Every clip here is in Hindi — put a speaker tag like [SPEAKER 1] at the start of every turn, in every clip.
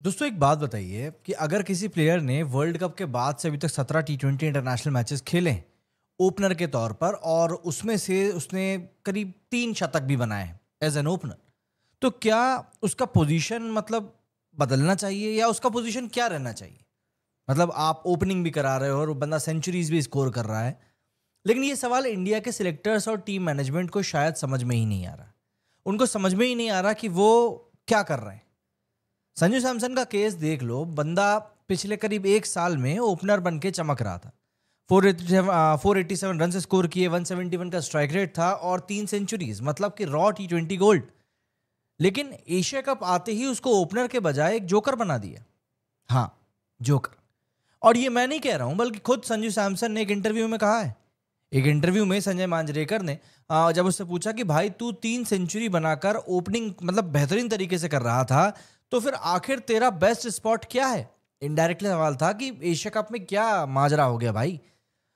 [SPEAKER 1] दोस्तों एक बात बताइए कि अगर किसी प्लेयर ने वर्ल्ड कप के बाद से अभी तक 17 टी20 इंटरनेशनल मैचेस खेले हैं ओपनर के तौर पर और उसमें से उसने करीब 3 शतक भी बनाए हैं एज एन ओपनर, तो क्या उसका पोजीशन मतलब बदलना चाहिए या उसका पोजीशन क्या रहना चाहिए? मतलब आप ओपनिंग भी करा रहे हो और वो बंदा सेंचुरीज भी स्कोर कर रहा है, लेकिन ये सवाल इंडिया के सिलेक्टर्स और टीम मैनेजमेंट को शायद समझ में ही नहीं आ रहा। उनको समझ में ही नहीं आ रहा कि वो क्या कर रहे हैं। संजू सैमसन का केस देख लो, बंदा पिछले करीब 1 साल में ओपनर बन के चमक रहा था। 487 रन स्कोर किए, 171 का स्ट्राइक रेट था और 3 सेंचुरीज, मतलब कि रॉ टी20 गोल्ड। लेकिन एशिया कप आते ही उसको ओपनर के बजाय एक जोकर बना दिया। हाँ, जोकर। और ये मैं नहीं कह रहा हूं, बल्कि खुद संजू सैमसन ने एक इंटरव्यू में कहा है। एक इंटरव्यू में संजय मांजरेकर ने जब उससे पूछा कि भाई तू 3 सेंचुरी बनाकर ओपनिंग मतलब बेहतरीन तरीके से कर रहा था, तो फिर आखिर तेरा बेस्ट स्पॉट क्या है? इनडायरेक्टली सवाल था कि एशिया कप में क्या माजरा हो गया भाई।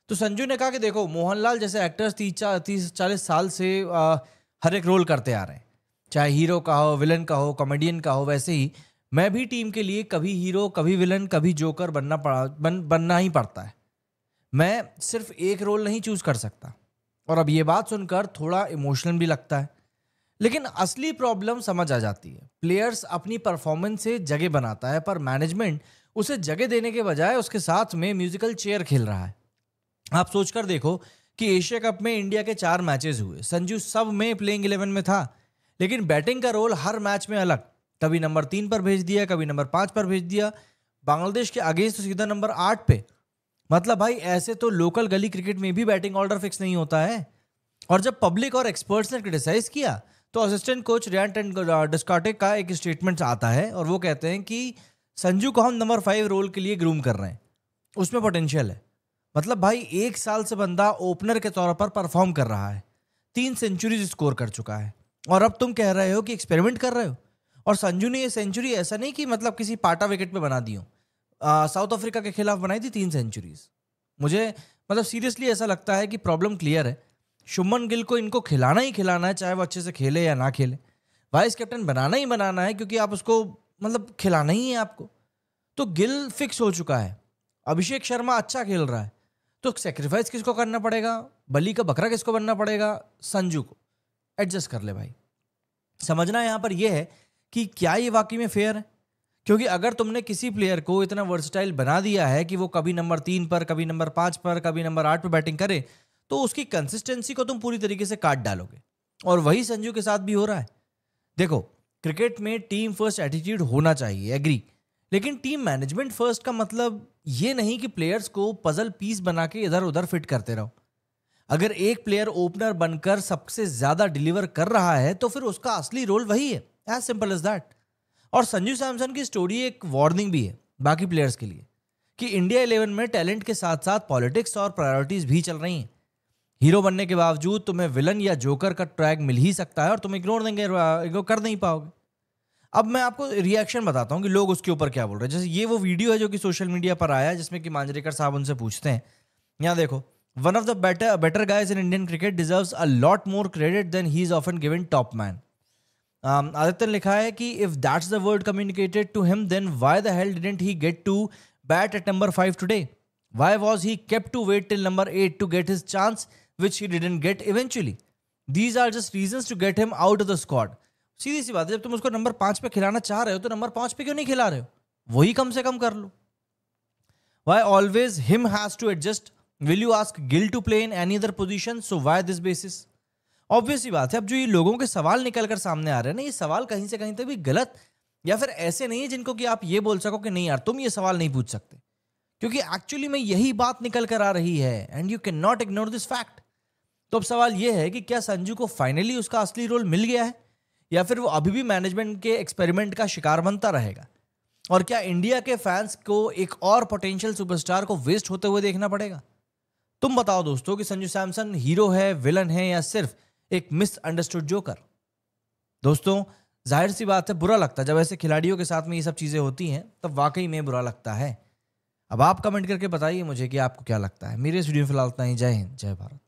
[SPEAKER 1] तो संजू ने कहा कि देखो, मोहनलाल जैसे एक्टर्स 30-40 साल से हर एक रोल करते आ रहे हैं, चाहे हीरो का हो, विलन का हो, कॉमेडियन का हो। वैसे ही मैं भी टीम के लिए कभी हीरो, कभी विलन, कभी जोकर बनना ही पड़ता है। मैं सिर्फ एक रोल नहीं चूज कर सकता। और अब ये बात सुनकर थोड़ा इमोशनल भी लगता है, लेकिन असली प्रॉब्लम समझ आ जाती है। प्लेयर्स अपनी परफॉर्मेंस से जगह बनाता है, पर मैनेजमेंट उसे जगह देने के बजाय उसके साथ में म्यूजिकल चेयर खेल रहा है। आप सोचकर देखो कि एशिया कप में इंडिया के 4 मैचेस हुए, संजू सब में प्लेइंग 11 में था, लेकिन बैटिंग का रोल हर मैच में अलग। कभी नंबर 3 पर भेज दिया, कभी नंबर 5 पर भेज दिया। बांग्लादेश के अगेंस्ट तो सीधा नंबर 8 पे। मतलब भाई, ऐसे तो लोकल गली क्रिकेट में भी बैटिंग ऑर्डर फिक्स नहीं होता है। और जब पब्लिक और एक्सपर्ट्स ने क्रिटिसाइज किया, तो असिस्टेंट कोच रियान डिस्कार्टे का एक स्टेटमेंट आता है और वो कहते हैं कि संजू को हम नंबर 5 रोल के लिए ग्रूम कर रहे हैं, उसमें पोटेंशियल है। मतलब भाई, 1 साल से बंदा ओपनर के तौर पर परफॉर्म कर रहा है, 3 सेंचुरीज स्कोर कर चुका है, और अब तुम कह रहे हो कि एक्सपेरिमेंट कर रहे हो। और संजू ने ये सेंचुरी ऐसा नहीं कि मतलब किसी पाटा विकेट पे बना दी हो। साउथ अफ्रीका के खिलाफ बनाई थी 3 सेंचुरीज। मुझे मतलब सीरियसली ऐसा लगता है कि प्रॉब्लम क्लियर है। शुभमन गिल को इनको खिलाना ही खिलाना है, चाहे वो अच्छे से खेले या ना खेले। वाइस कैप्टन बनाना ही बनाना है, क्योंकि आप उसको मतलब खिलाना ही है आपको। तो गिल फिक्स हो चुका है। अभिषेक शर्मा अच्छा खेल रहा है, तो सेक्रीफाइस किसको करना पड़ेगा? बलि का बकरा किसको बनना पड़ेगा? संजू को। एडजस्ट कर ले भाई। समझना यहाँ पर यह है कि क्या ये वाकई में फेयर है। क्योंकि अगर तुमने किसी प्लेयर को इतना वर्सटाइल बना दिया है कि वो कभी नंबर 3 पर, कभी नंबर 5 पर, कभी नंबर 8 पर बैटिंग करे, तो उसकी कंसिस्टेंसी को तुम पूरी तरीके से काट डालोगे। और वही संजू के साथ भी हो रहा है। देखो, क्रिकेट में टीम फर्स्ट एटीट्यूड होना चाहिए, एग्री। लेकिन टीम मैनेजमेंट फर्स्ट का मतलब ये नहीं कि प्लेयर्स को पजल पीस बना के इधर उधर फिट करते रहो। अगर एक प्लेयर ओपनर बनकर सबसे ज्यादा डिलीवर कर रहा है, तो फिर उसका असली रोल वही है। As simple as that. और संजू सैमसन की स्टोरी एक वार्निंग भी है बाकी प्लेयर्स के लिए, कि इंडिया 11 में टैलेंट के साथ साथ पॉलिटिक्स और प्रायोरिटीज भी चल रही हैं। हीरो बनने के बावजूद तुम्हें विलन या जोकर का ट्रैक मिल ही सकता है, और तुम इग्नोर कर नहीं पाओगे। अब मैं आपको रिएक्शन बताता हूँ कि लोग उसके ऊपर क्या बोल रहे हैं। जैसे ये वो वीडियो है जो कि सोशल मीडिया पर आया है, जिसमें कि मांजरेकर साहब उनसे पूछते हैं। यहाँ देखो, one of the better guys in Indian cricket deserves a lot more credit than he is often given top man. Aditya ने लिखा है कि if that's the word communicated to him, then why the hell didn't he get to bat at number 5 today? Why was he kept to wait till number 8 to get his chance, which he didn't get eventually? These are just reasons to get him out of the squad. सीधी सी बात है, जब तुम उसको नंबर 5 पे खिलाना चाह रहे हो, तो नंबर 5 पे क्यों नहीं खिला रहे हो? वही कम से कम कर लो। Why always him has to adjust? Will you ask Gill to play in any other position? So why this basis? Obvious सी बात है। अब जो ये लोगों के सवाल निकल कर सामने आ रहे हैं ना, ये सवाल कहीं से कहीं तक भी गलत या फिर ऐसे नहीं है जिनको कि आप ये बोल सको कि नहीं यार, तुम ये सवाल नहीं पूछ सकते। क्योंकि एक्चुअली में यही बात निकल कर आ रही है, and you can not ignore this fact. तो अब सवाल यह है कि क्या संजू को फाइनली उसका असली रोल मिल गया है, या फिर वो अभी भी मैनेजमेंट के एक्सपेरिमेंट का शिकार बनता रहेगा? और क्या इंडिया के फैंस को एक और पोटेंशियल सुपरस्टार को वेस्ट होते हुए देखना पड़ेगा? तुम बताओ दोस्तों कि संजू सैमसन हीरो है, विलन है, या सिर्फ एक मिसअंडरस्टूड जोकर? दोस्तों, जाहिर सी बात है, बुरा लगता है जब ऐसे खिलाड़ियों के साथ में ये सब चीजें होती हैं, तब वाकई में बुरा लगता है। अब आप कमेंट करके बताइए मुझे कि आपको क्या लगता है। मेरे इस वीडियो में फिलहाल इतना ही। जय हिंद, जय भारत।